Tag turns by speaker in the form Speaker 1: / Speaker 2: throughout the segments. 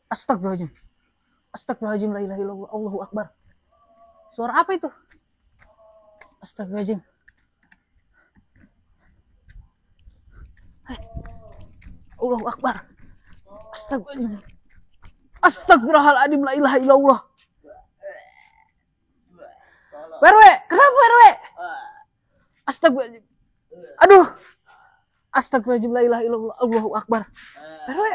Speaker 1: Astagfirullahaladzim. Astagfirullahaladzim, la ilaha illallah, Allahu Akbar. Suara apa itu? Astagfirullahaladzim. Allahu Akbar. Astagfirullahaladzim. Astagfirullahaladzim, la ilaha illallah. PRW, kenapa PRW? Astagfirullahaladzim. Aduh. Astagfirullahaladzim, la ilaha illallah, Allahu Akbar. PRW.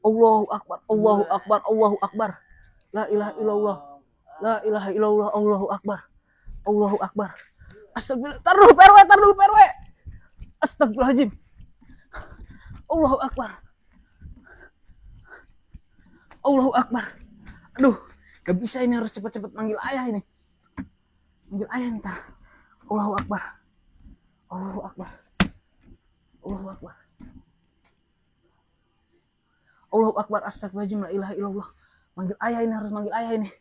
Speaker 1: Allahu Akbar, Allahu Akbar, Allahu Akbar. La ilaha illallah. La ilaha illallah, Allahu Akbar. Allahu Akbar. Astagfirullah. Tar dulu PRW. Astagfirullahaladzim. Allahu Akbar. Allahu Akbar. Aduh, gak bisa ini, harus cepat-cepat manggil ayah ini. Manggil ayah nih, tar. Allahu Akbar. Allahu Akbar. Allahu Akbar. Allahu Akbar. Astagfirullahaladzim, la ilaha illallah. Manggil ayah ini, harus manggil ayah ini.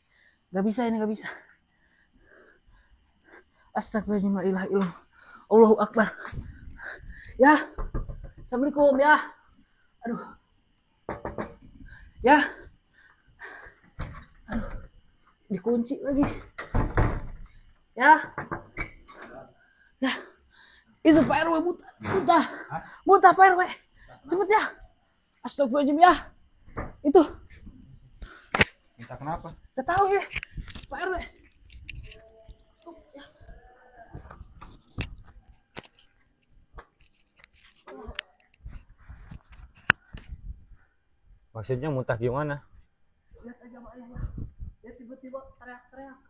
Speaker 1: Gak bisa ini, gak bisa. Astagfirullahaladzim, la ilaha illallah. Allahu Akbar. Ya. Assalamualaikum ya. Aduh. Ya. Aduh. Dikunci lagi. Ya. Ya. Itu Pak RW muntah Pak RW. Cepet ya. Astagfirullahaladzim ya. Itu.
Speaker 2: Minta kenapa?
Speaker 1: Gak tahu ya. Pak RW.
Speaker 2: Maksudnya muntah gimana?
Speaker 1: Lihat aja Pak ayah. Dia tiba-tiba teriak-teriak.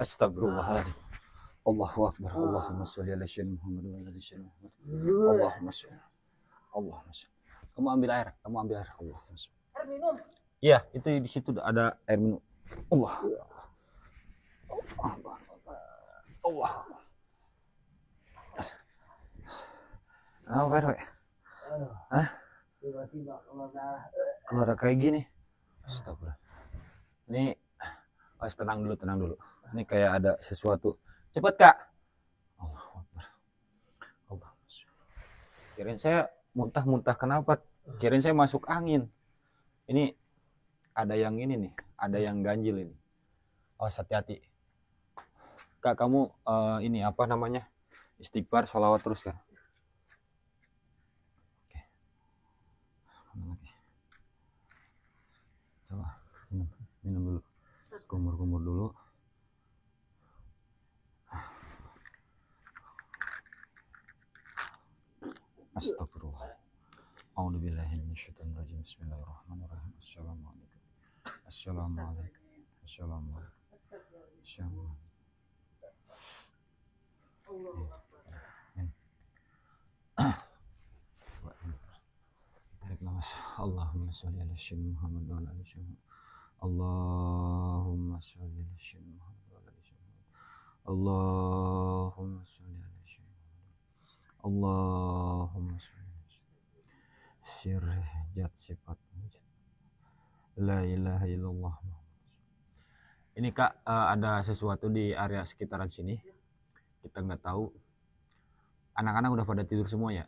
Speaker 2: Astagfirullahaladzim. Allahu Akbar. Allahumma sholli ala sayyidina Muhammad wa ala ali sayyidina Muhammad. Allahumma sholli. Allahumma sholli. Kamu ambil air. Allahumma sholli.
Speaker 1: Air minum.
Speaker 2: Iya, itu di situ ada air minum. Allah. Allah. Apa PRW? Hah?
Speaker 1: Tiba-tiba
Speaker 2: Keluar kayak gini. Astagfirullah. Ini tenang dulu. Ini kayak ada sesuatu. Cepat Kak. Allah Akbar. Allah. Kirain saya muntah kenapa? Kirain saya masuk angin. Ini ada yang ini nih, ada yang ganjil ini. Awas, hati-hati. Kak, kamu ini apa namanya? Istighfar, sholawat terus Kak. Coba minum dulu, kumur dulu. Astagfirullah. A'udzubillahi minasyaitonir rajim. Bismillahirrahmanirrahim. Assalamualaikum. Tarik nafas. Allahumma sholli ala sayyidina Muhammad wa ala ali sayyidina Muhammad. Allahumma sholli ala sayyidina Muhammad wa ala ali sayyidina Muhammad. Allahumma sholli ala sayyidina Muhammad. Allahumma sholli ala sayyidina sir jat sifat la ilaha illallah. Ini Kak, ada sesuatu di area sekitaran sini. Kita nggak tahu. Anak-anak udah pada tidur semua ya.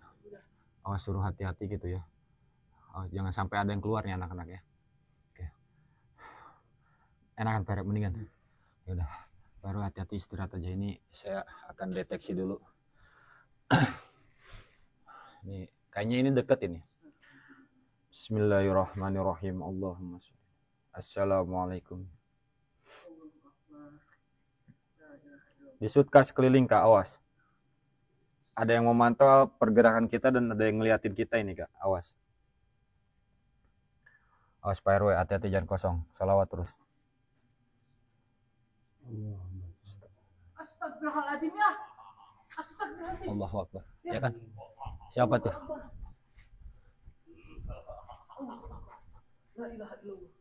Speaker 2: Awas, suruh hati-hati gitu ya. Jangan sampai ada yang keluar nih anak-anak ya. Oke. Enakan PRW mendingan. Ya udah, baru hati-hati istirahat aja. Ini saya akan deteksi dulu. Ini kayaknya ini deket ini. Bismillahirrahmanirrahim. Allahumma sholli. Assalamualaikum. Disut Kak, sekeliling Kak, awas. Ada yang memantau pergerakan kita dan ada yang ngeliatin kita ini Kak, awas. Awas Pak RW, hati-hati jangan kosong. Salawat terus.
Speaker 1: Astagfirullahaladzim ya. Astagfirullahaladzim.
Speaker 2: Allahu Akbar. Ya kan? Siapa tuh?
Speaker 1: La ilaha illallah.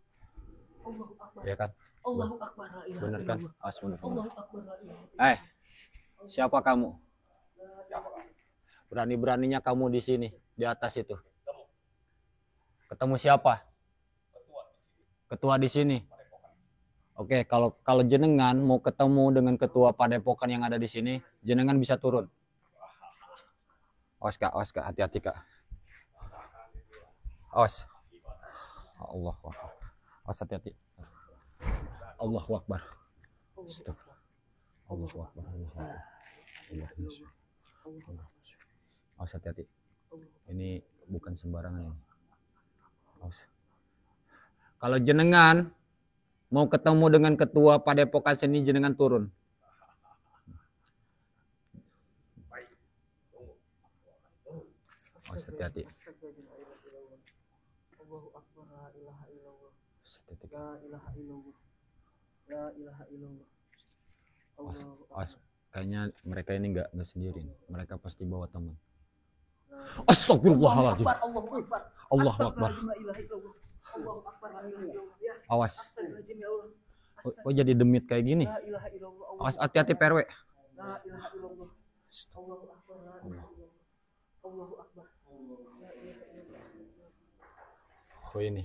Speaker 1: Allahu Akbar.
Speaker 2: Ya kan?
Speaker 1: Allahu Akbar. La ilaha
Speaker 2: Bener kan?
Speaker 1: illallah.
Speaker 2: Awas bener.
Speaker 1: Allahu Akbar. La ilaha.
Speaker 2: Siapa kamu? Berani-beraninya kamu di sini, di atas itu. Ketemu siapa? Ketua di sini. Oke, kalau jenengan mau ketemu dengan ketua padepokan yang ada di sini, jenengan bisa turun. Awas Kak, hati-hati Kak. Awas. Allah Akbar. Awas, hati-hati. Allahu Akbar. Astagfirullah. Allahu Akbar. Allahu Akbar. Awas, hati-hati. Ini bukan sembarangan ini. Awas. Kalau jenengan mau ketemu dengan ketua Padepokan sini, jenengan turun. Awas, hati-hati.
Speaker 1: Allahu Akbar, la ilaha illallah. La ilaha illallah. La ilaha illallah.
Speaker 2: Awas. Kayaknya mereka ini enggak sendiri. Mereka pasti bawa teman. Astagfirullahaladzim.
Speaker 1: Allahu Akbar.
Speaker 2: Allahu Akbar.
Speaker 1: Allahu Akbar, la ilaha illallah.
Speaker 2: Awas.
Speaker 1: Astagfirullahaladzim ya Allah.
Speaker 2: Oh, jadi demit kayak gini.
Speaker 1: La ilaha illallah.
Speaker 2: Awas, hati-hati PRW.
Speaker 1: La ilaha illallah. Allahu Akbar, la ilaha illallah. Allahu Akbar.
Speaker 2: Oh, ini.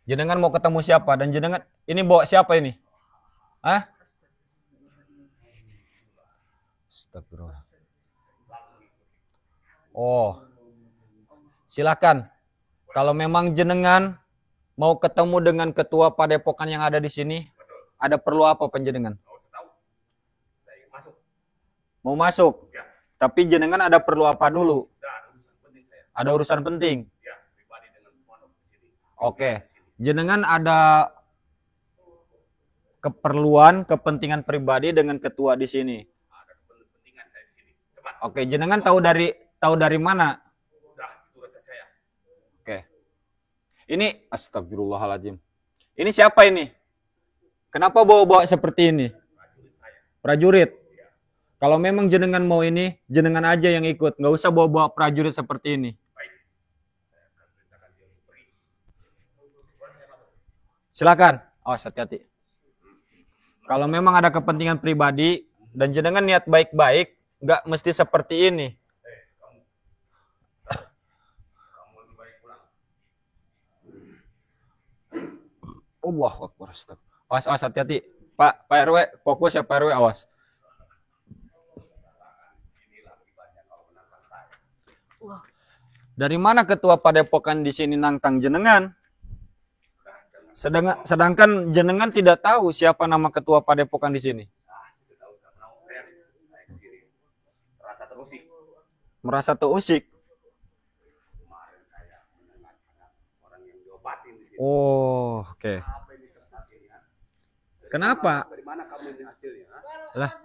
Speaker 2: Jenengan mau ketemu siapa? Dan jenengan ini bawa siapa ini? Hah? Astagfirullah. Oh. Silakan. Kalau memang jenengan mau ketemu dengan ketua Padepokan yang ada di sini, ada perlu apa penjenengan? Mau masuk? Tapi jenengan ada perlu apa dulu? Ada urusan penting. Oke. Jenengan ada keperluan, kepentingan pribadi dengan ketua di sini. Oke, jenengan tahu dari mana? Oke. Ini astagfirullahaladzim. Ini siapa ini? Kenapa bawa-bawa seperti ini? Prajurit. Kalau memang jenengan mau ini, jenengan aja yang ikut. Nggak usah bawa-bawa prajurit seperti ini. Silakan. Awas, hati-hati. Kalau memang ada kepentingan pribadi dan jenengan niat baik-baik, nggak mesti seperti ini. Allahu Akbar. Awas, awas, hati-hati. Pak RW, fokus ya Pak RW, awas. Dari mana ketua Padepokan di sini nantang jenengan? Sedangkan jenengan tidak tahu siapa nama ketua Padepokan di sini. Merasa terusik. Oh, oke. Kenapa? Lah.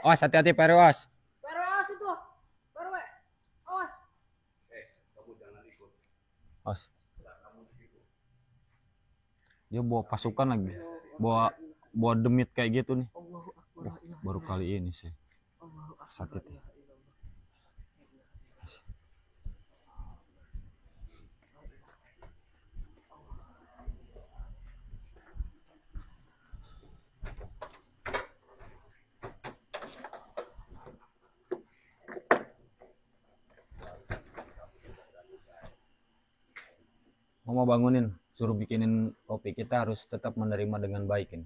Speaker 2: Awas, hati-hati Pak RW, awas.
Speaker 1: Pak RW, awas itu. Pak RW, awas.
Speaker 2: Awas. Dia bawa pasukan lagi. Bawa demit kayak gitu nih. Baru kali ini sih. Sakit ya. Mama bangunin, suruh bikinin kopi. Kita harus tetap menerima dengan baik ini.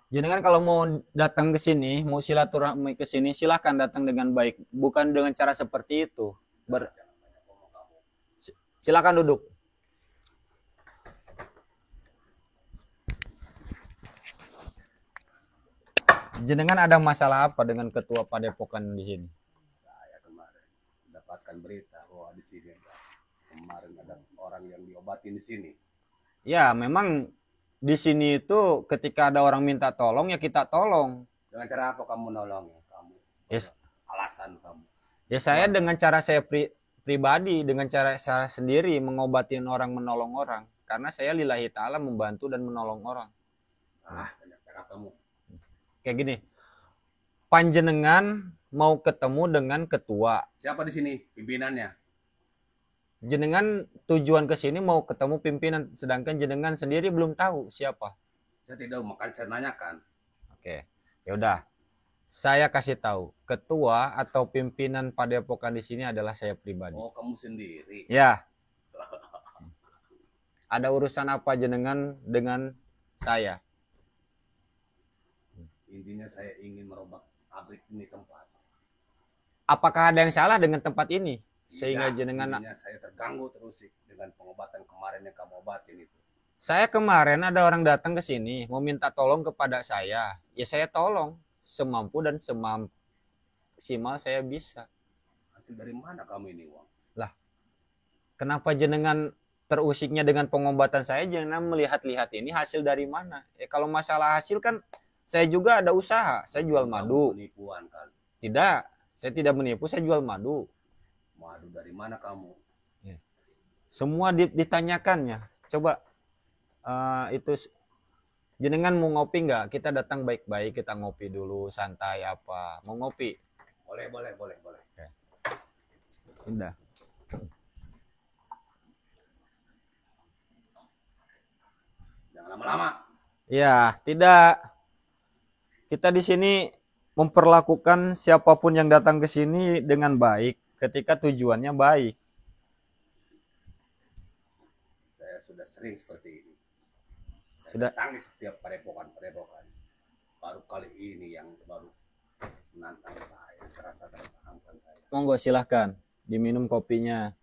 Speaker 2: Jenengan kalau mau datang ke sini, mau silaturahmi ke sini, silakan datang dengan baik, bukan dengan cara seperti itu. Silakan duduk. Jenengan ada masalah apa dengan ketua Padepokan di sini?
Speaker 3: Saya kemarin mendapatkan berita bahwa di sini kemarin ada orang yang diobatin di sini.
Speaker 2: Ya, memang di sini itu ketika ada orang minta tolong ya kita tolong.
Speaker 3: Dengan cara apa kamu nolong ya? Kamu
Speaker 2: Yes.
Speaker 3: alasan kamu.
Speaker 2: Ya saya dengan cara saya pribadi, dengan cara saya sendiri mengobatin orang, menolong orang. Karena saya lillahi ta'ala membantu dan menolong orang.
Speaker 3: Banyak cara kamu.
Speaker 2: Kayak gini, panjenengan mau ketemu dengan ketua.
Speaker 3: Siapa di sini pimpinannya?
Speaker 2: Jenengan tujuan ke sini mau ketemu pimpinan, sedangkan jenengan sendiri belum tahu siapa.
Speaker 3: Saya tidak, makanya saya nanyakan.
Speaker 2: Oke, ya udah. Saya kasih tahu, ketua atau pimpinan Padepokan di sini adalah saya pribadi.
Speaker 3: Oh, kamu sendiri.
Speaker 2: Ya. Ada urusan apa jenengan dengan saya?
Speaker 3: Intinya saya ingin merubah pabrik ini tempat.
Speaker 2: apakah ada yang salah dengan tempat ini sehingga
Speaker 3: Tidak,
Speaker 2: jenengan?
Speaker 3: intinya saya terganggu terus sih dengan pengobatan kemarin yang kamu obatin itu.
Speaker 2: Saya kemarin ada orang datang ke sini mau minta tolong kepada saya, ya saya tolong semampu dan semaksimal saya bisa.
Speaker 3: Hasil dari mana kamu ini uang?
Speaker 2: Lah, kenapa jenengan terusiknya dengan pengobatan saya? Jangan melihat-lihat ini hasil dari mana. Kalau masalah hasil kan saya juga ada usaha. Saya jual madu.
Speaker 3: Penipuan kali.
Speaker 2: Tidak, saya tidak menipu. Saya jual madu.
Speaker 3: Madu dari mana kamu?
Speaker 2: Semua ditanyakannya. Coba itu jenengan mau ngopi nggak? Kita datang baik-baik. Kita ngopi dulu, santai apa? Mau ngopi?
Speaker 3: Boleh.
Speaker 2: Oke. Udah.
Speaker 3: Jangan lama-lama.
Speaker 2: Ya, tidak. Kita di sini memperlakukan siapapun yang datang ke sini dengan baik ketika tujuannya baik.
Speaker 3: Saya sudah sering seperti ini. Saya
Speaker 2: Sudah.
Speaker 3: tangis setiap padepokan. Baru kali ini yang baru menantang saya, terasa tertantangkan saya.
Speaker 2: Monggo silahkan diminum kopinya.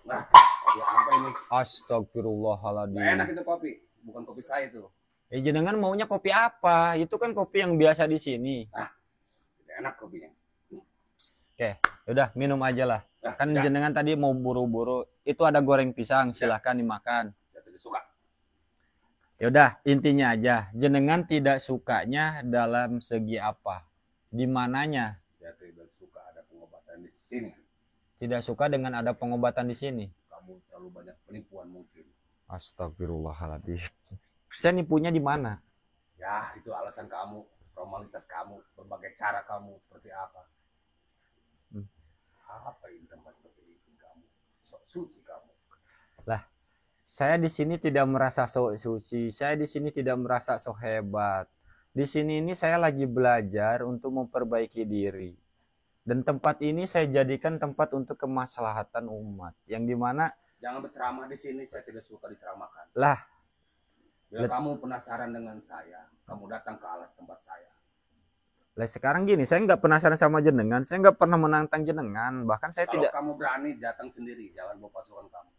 Speaker 3: Nah, kopi apa ini?
Speaker 2: Astagfirullahaladzim.
Speaker 3: Gak enak itu kopi, bukan kopi saya itu.
Speaker 2: Jenengan maunya kopi apa? Itu kan kopi yang biasa di sini.
Speaker 3: Tidak enak kopinya.
Speaker 2: Oke, udah minum aja lah. Kan
Speaker 3: tidak.
Speaker 2: jenengan tadi mau buru-buru. Itu ada goreng pisang, silahkan dimakan.
Speaker 3: Saya tidak suka.
Speaker 2: Yaudah, intinya aja. Jenengan tidak sukanya dalam segi apa? Di mananya?
Speaker 3: Saya tidak suka ada pengobatan di sini.
Speaker 2: Tidak suka dengan ada pengobatan di sini.
Speaker 3: Kamu terlalu banyak penipuan mungkin.
Speaker 2: Astagfirullahaladzim. Saya nipunya di mana?
Speaker 3: Ya, itu alasan kamu, formalitas kamu, berbagai cara kamu seperti apa. Apa ini tempat seperti itu kamu? Sok suci kamu.
Speaker 2: Lah, saya di sini tidak merasa sok suci. Saya di sini tidak merasa sok hebat. Di sini ini saya lagi belajar untuk memperbaiki diri. Dan tempat ini saya jadikan tempat untuk kemaslahatan umat. Yang dimana,
Speaker 3: Jangan berceramah di sini, saya tidak suka diceramahkan.
Speaker 2: lah,
Speaker 3: Bila kamu penasaran dengan saya, kamu datang ke alas tempat saya.
Speaker 2: sekarang gini, saya nggak penasaran sama jenengan. Saya nggak pernah menantang jenengan. Bahkan saya
Speaker 3: Kalau
Speaker 2: tidak,
Speaker 3: kamu berani, datang sendiri, jangan bawa pasukan kamu.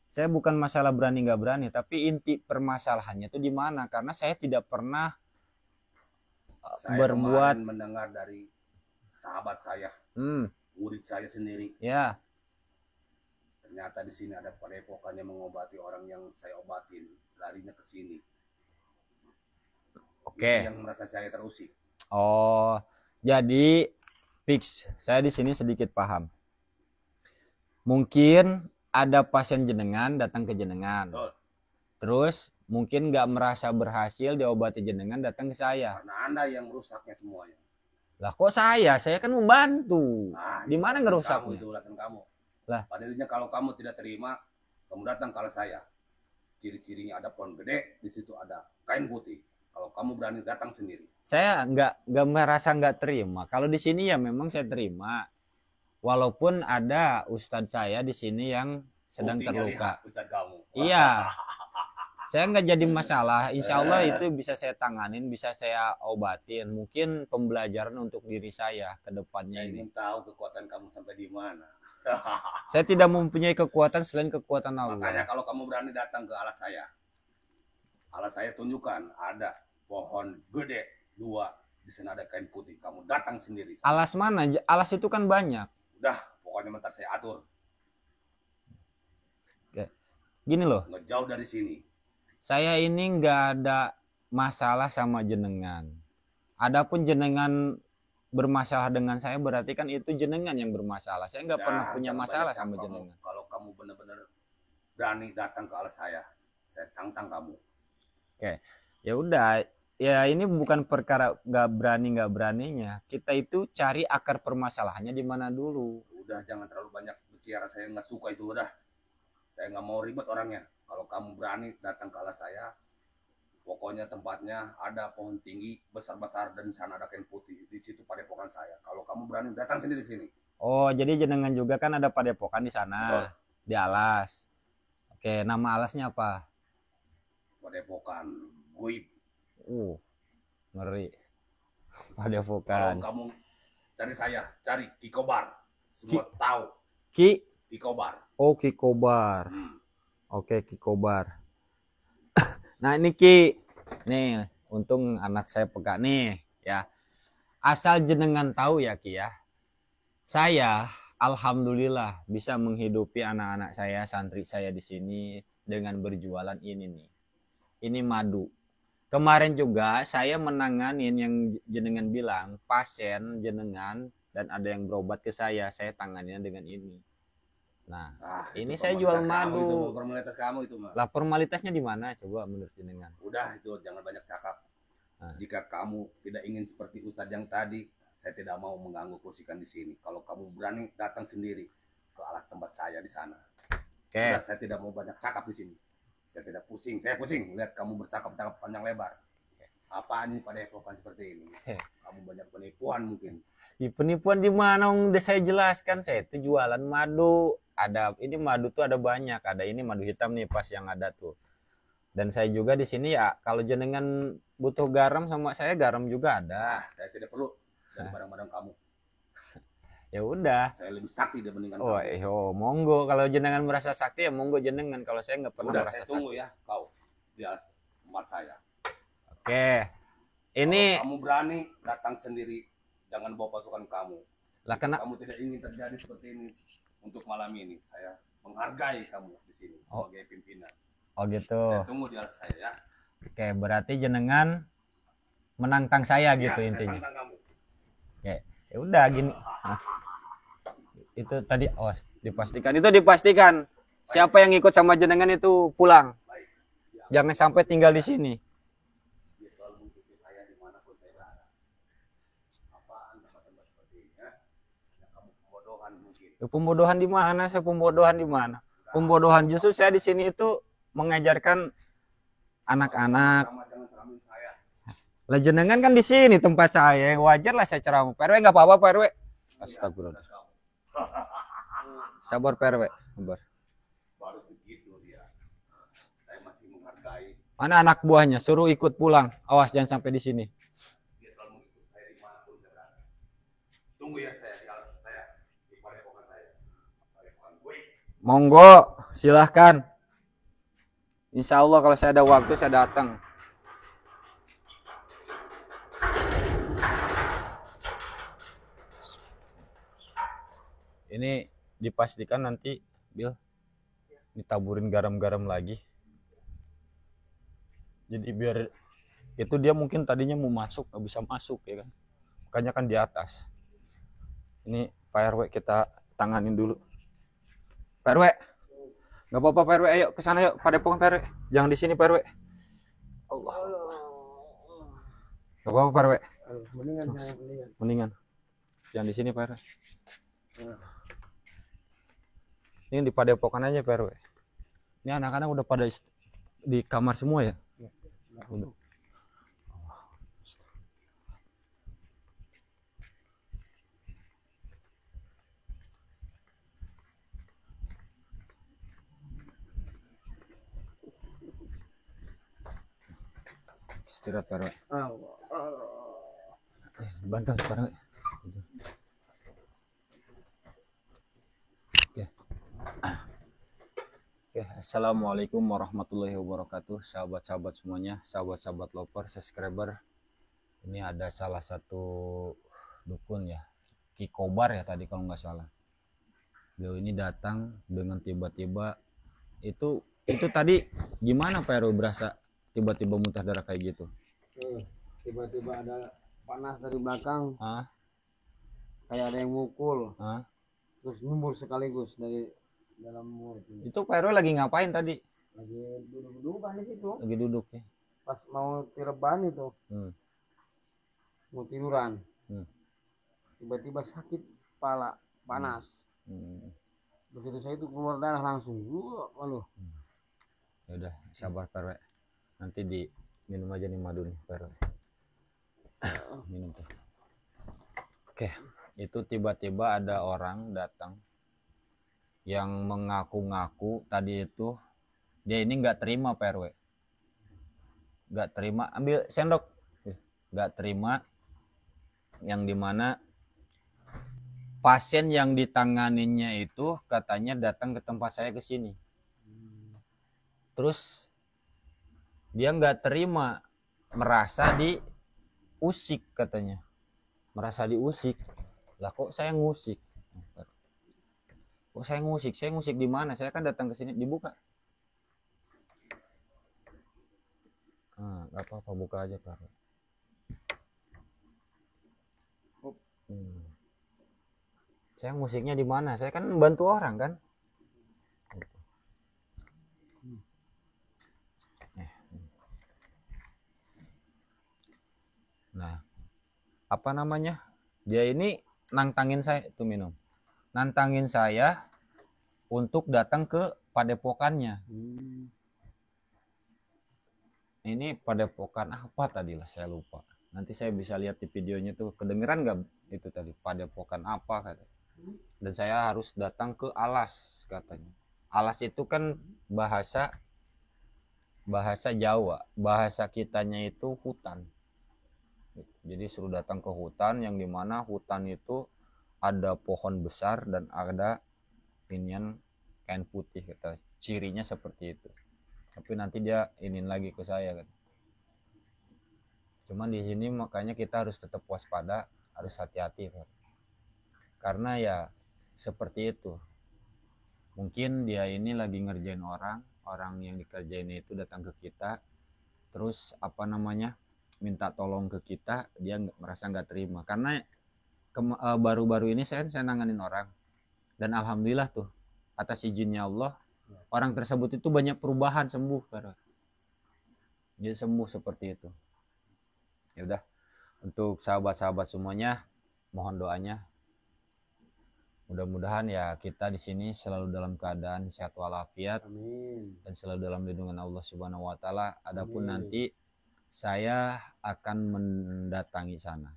Speaker 2: saya bukan masalah berani nggak berani. Tapi inti permasalahannya itu di mana? Karena saya tidak pernah
Speaker 3: Saya
Speaker 2: berbuat.
Speaker 3: kemarin mendengar dari sahabat saya, murid saya sendiri.
Speaker 2: Ya,
Speaker 3: Ternyata di sini ada padepokan yang mengobati orang yang saya obatin, larinya ke sini.
Speaker 2: oke.
Speaker 3: Itu yang merasa saya terusik.
Speaker 2: Oh, jadi fix. Saya di sini sedikit paham. Mungkin ada pasien jenengan datang ke jenengan.
Speaker 3: Betul.
Speaker 2: Terus mungkin nggak merasa berhasil diobati jenengan datang ke saya.
Speaker 3: Karena Anda yang merusaknya semuanya.
Speaker 2: Lah kok saya? Saya kan membantu.
Speaker 3: Nah,
Speaker 2: Di
Speaker 3: itu
Speaker 2: mana
Speaker 3: alasan
Speaker 2: ngerusaknya?
Speaker 3: kamu, itu alasan kamu.
Speaker 2: Lah.
Speaker 3: Pada intinya kalau kamu tidak terima, kamu datang ke alas saya. Ciri-cirinya ada pohon gede, di situ ada kain putih. Kalau kamu berani datang sendiri.
Speaker 2: Saya nggak merasa nggak terima. Kalau di sini ya memang saya terima. Walaupun ada ustadz saya di sini yang sedang
Speaker 3: Buktinya
Speaker 2: terluka.
Speaker 3: lihat, Ustadz kamu.
Speaker 2: Iya. Saya nggak jadi masalah. Insya Allah itu bisa saya tanganin, bisa saya obatin. Mungkin pembelajaran untuk diri saya ke depannya
Speaker 3: Saya
Speaker 2: ini.
Speaker 3: ingin tahu kekuatan kamu sampai di mana.
Speaker 2: Saya tidak mempunyai kekuatan selain kekuatan
Speaker 3: Makanya
Speaker 2: Allah.
Speaker 3: kalau kamu berani datang ke alas saya tunjukkan ada pohon gede 2, di sana ada kain putih. Kamu datang sendiri.
Speaker 2: Alas mana? Alas itu kan banyak.
Speaker 3: Udah, pokoknya bentar saya atur.
Speaker 2: Gini loh,
Speaker 3: Nggak jauh dari sini.
Speaker 2: saya ini nggak ada masalah sama jenengan. Adapun jenengan bermasalah dengan saya berarti kan itu jenengan yang bermasalah. Saya nggak pernah punya
Speaker 3: jangan
Speaker 2: masalah
Speaker 3: banyak
Speaker 2: sama
Speaker 3: kamu.
Speaker 2: jenengan.
Speaker 3: Kalau kamu benar-benar berani datang ke alas saya tantang kamu.
Speaker 2: Ya udah, ya ini bukan perkara nggak beraninya. Kita itu cari akar permasalahannya di mana dulu.
Speaker 3: Udah, jangan terlalu banyak bicara, saya nggak suka itu. Udah, saya nggak mau ribet orangnya. Kalau kamu berani datang ke alas saya, pokoknya tempatnya ada pohon tinggi besar-besar dan di sana ada kain putih. Di situ padepokan saya. Kalau kamu berani datang sendiri ke sini.
Speaker 2: Oh, jadi jenengan juga kan ada padepokan di sana,
Speaker 3: Betul.
Speaker 2: di alas. Oke, nama alasnya apa?
Speaker 3: Padepokan Guib.
Speaker 2: Ngeri.
Speaker 3: Kalau
Speaker 2: Padepokan.
Speaker 3: kamu cari saya, cari Ki Kobar. Semua tahu
Speaker 2: Ki
Speaker 3: Ki Kobar.
Speaker 2: Oh, Ki Kobar.
Speaker 3: Hmm.
Speaker 2: Oke, Ki Kobar. Nah, ini Ki. Nih, untung anak saya peka nih, ya. Asal jenengan tahu ya, Ki ya. Saya alhamdulillah bisa menghidupi anak-anak saya, santri saya di sini dengan berjualan ini nih. Ini madu. Kemarin juga saya menanganin yang jenengan bilang pasien jenengan dan ada yang berobat ke saya tanganinnya dengan ini. Nah, ini
Speaker 3: itu
Speaker 2: saya jual
Speaker 3: formalitas kamu
Speaker 2: madu.
Speaker 3: itu, formalitas kamu itu mah.
Speaker 2: Lah formalitasnya di mana coba menurut jenengan?
Speaker 3: Udah itu jangan banyak cakap.
Speaker 2: Nah.
Speaker 3: Jika kamu tidak ingin seperti Ustadz yang tadi, saya tidak mau mengganggu kursikan di sini. Kalau kamu berani datang sendiri ke alas tempat saya di sana.
Speaker 2: Oke.
Speaker 3: Udah, saya tidak mau banyak cakap di sini. Saya tidak pusing, saya pusing lihat kamu bercakap-cakap panjang lebar. Apaan ini pada epokan seperti ini? Kamu banyak penipuan mungkin.
Speaker 2: Di penipuan di mana? Udah saya jelaskan, saya itu jualan madu. Ada ini madu tuh ada banyak. Ada ini madu hitam nih pas yang ada tuh. Dan saya juga di sini ya kalau jenengan butuh garam sama saya garam juga ada.
Speaker 3: Saya tidak perlu dari barang-barang kamu.
Speaker 2: Ya udah.
Speaker 3: Saya lebih sakti dibandingkan
Speaker 2: Oh,
Speaker 3: kamu.
Speaker 2: monggo kalau jenengan merasa sakti ya monggo jenengan. Kalau saya nggak pernah
Speaker 3: Udah
Speaker 2: merasa
Speaker 3: saya tunggu
Speaker 2: sakti.
Speaker 3: ya kau di atas tempat saya.
Speaker 2: Oke. Ini
Speaker 3: Kalau kamu berani datang sendiri, jangan bawa pasukan kamu.
Speaker 2: lah kena.
Speaker 3: Kamu tidak ingin terjadi seperti ini untuk malam ini. Saya menghargai kamu di sini sebagai pimpinan.
Speaker 2: Oh gitu.
Speaker 3: Saya tunggu di atas saya ya.
Speaker 2: Oke, berarti jenengan menantang saya gitu
Speaker 3: Ya,
Speaker 2: intinya.
Speaker 3: saya tantang kamu.
Speaker 2: Oke, ya udah gini. Nah, itu tadi awas dipastikan. Itu dipastikan siapa yang ikut sama jenengan itu pulang. Jangan sampai tinggal di sini.
Speaker 3: Dia selalu mengikuti saya dimanapun saya berada. Apaan tempat-tempat seperti ini ya? Yang kamu pembodohan mungkin.
Speaker 2: Pembodohan di mana? Saya pembodohan di mana? Pembodohan justru saya di sini itu mengajarkan anak-anak.
Speaker 3: Sama jangan ceramain saya.
Speaker 2: Lah jenengan kan di sini tempat saya, wajar lah saya ceramah. Pak RW nggak apa-apa Pak RW. Astagfirullah. Sabar Pak RW, sabar.
Speaker 3: Baru segitu dia. Saya masih menghargai.
Speaker 2: Mana anak buahnya? Suruh ikut pulang. Awas jangan sampai di sini.
Speaker 3: Dia selalu mengikuti saya dimanapun saya berada. Tunggu ya saya di atas saya di padepokan saya. Padepokan gue.
Speaker 2: Monggo, silahkan. Insya Allah kalau saya ada waktu saya datang. Ini dipastikan nanti Bil ditaburin garam-garam lagi. Jadi biar itu dia mungkin tadinya mau masuk nggak bisa masuk ya kan. Makanya kan di atas. Ini Pak RW kita tanganin dulu. Pak RW. Nggak apa-apa Pak RW, ayo ke sana yuk, Padepokan Pak RW. Jangan di sini Pak RW. Allah. Nggak apa-apa Pak RW. Mendingan. Jangan di sini Pak RW. Ini di Padepokan aja Pak RW. Ini anak-anak udah pada di kamar semua ya? Udah. Istirahat Pak RW. Bantu Pak RW. Oke, assalamualaikum warahmatullahi wabarakatuh, sahabat-sahabat semuanya, sahabat-sahabat loper, subscriber. Ini ada salah satu dukun ya, Ki Kobar ya tadi kalau nggak salah. Beliau ini datang dengan tiba-tiba itu tadi gimana Pak RW berasa tiba-tiba muntah darah kayak gitu?
Speaker 4: Tiba-tiba ada panas dari belakang,
Speaker 2: Ah,
Speaker 4: kayak ada yang mukul,
Speaker 2: ah.
Speaker 4: terus nyumbur sekaligus dari dalam mulut.
Speaker 2: Itu Pak RW lagi ngapain tadi?
Speaker 4: Lagi duduk-dudukan di situ,
Speaker 2: Lagi duduk ya.
Speaker 4: pas mau tireban itu,
Speaker 2: Hmm.
Speaker 4: mau tiduran,
Speaker 2: Hmm.
Speaker 4: tiba-tiba sakit kepala, panas.
Speaker 2: Hmm.
Speaker 4: Begitu saya itu keluar darah langsung, waduh.
Speaker 2: Ya udah, sabar Pak RW. Nanti diminum aja nih madu nih Pak RW. Minum tuh. Oke, itu tiba-tiba ada orang datang yang mengaku-ngaku tadi itu dia ini nggak terima Pak RW. Nggak terima, ambil sendok. Nggak terima yang dimana pasien yang ditanganinya itu katanya datang ke tempat saya ke sini. Terus dia nggak terima, merasa diusik katanya. Merasa diusik. Lah kok saya ngusik? Kok saya ngusik? Saya ngusik di mana? Saya kan datang ke sini, dibuka. Nggak apa-apa, buka aja Pak. Saya musiknya di mana? Saya kan membantu orang kan. Nah, apa namanya? Dia ini nantangin saya itu minum. Nantangin saya untuk datang ke padepokannya. Ini padepokan apa tadi lah, saya lupa. Nanti saya bisa lihat di videonya tuh, kedengeran nggak itu tadi padepokan apa kata. Dan saya harus datang ke alas katanya. Alas itu kan bahasa Jawa, bahasa kitanya itu hutan. Jadi suruh datang ke hutan yang dimana hutan itu ada pohon besar dan ada inian kain putih kata. Cirinya seperti itu. Tapi nanti dia inin lagi ke saya kan. Cuman di sini makanya kita harus tetap waspada, harus hati-hati Pak. Karena ya seperti itu. Mungkin dia ini lagi ngerjain orang yang dikerjain itu datang ke kita, terus apa namanya minta tolong ke kita, dia merasa nggak terima. Karena baru-baru ini saya nanganin orang, dan alhamdulillah tuh atas izinnya Allah orang tersebut itu banyak perubahan, sembuh Pak. Dia sembuh seperti itu. Ya udah, untuk sahabat-sahabat semuanya mohon doanya. Mudah-mudahan ya kita di sini selalu dalam keadaan sehat walafiat.
Speaker 4: Amin.
Speaker 2: Dan selalu dalam lindungan Allah Subhanahu wa taala. Adapun nanti saya akan mendatangi sana.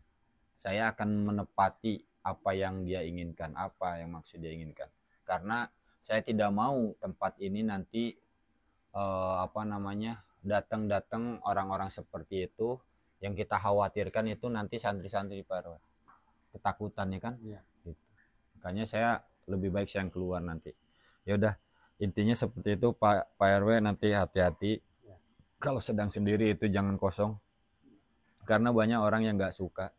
Speaker 2: Saya akan menepati apa yang dia inginkan, apa yang maksud dia inginkan. Karena saya tidak mau tempat ini nanti datang orang-orang seperti itu. Yang kita khawatirkan itu nanti santri-santri Pak, ketakutan ya kan.
Speaker 4: Ya.
Speaker 2: Gitu. Makanya saya lebih baik saya yang keluar nanti. Ya udah, intinya seperti itu Pak RW, nanti hati-hati. Ya. Kalau sedang sendiri itu jangan kosong. Karena banyak orang yang nggak suka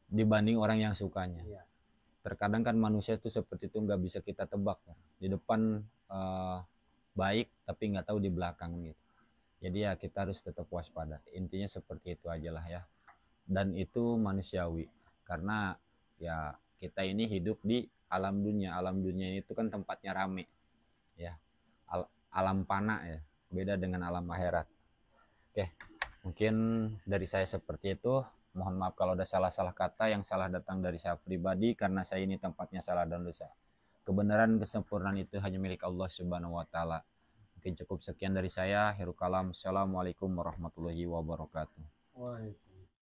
Speaker 2: dibanding orang yang sukanya. Ya. Terkadang kan manusia itu seperti itu, nggak bisa kita tebak. Di depan baik tapi nggak tahu di belakang gitu. Jadi ya kita harus tetap waspada. Intinya seperti itu aja lah ya. Dan itu manusiawi. Karena ya kita ini hidup di alam dunia. Alam dunia itu kan tempatnya rame. Ya. Alam fana ya. Beda dengan alam akhirat. Oke. Mungkin dari saya seperti itu. Mohon maaf kalau ada salah-salah kata yang salah datang dari saya pribadi. Karena saya ini tempatnya salah dan dosa. Kebenaran kesempurnaan itu hanya milik Allah Subhanahu wa taala. Mungkin cukup sekian dari saya. Akhirul kalam. Assalamualaikum warahmatullahi wabarakatuh.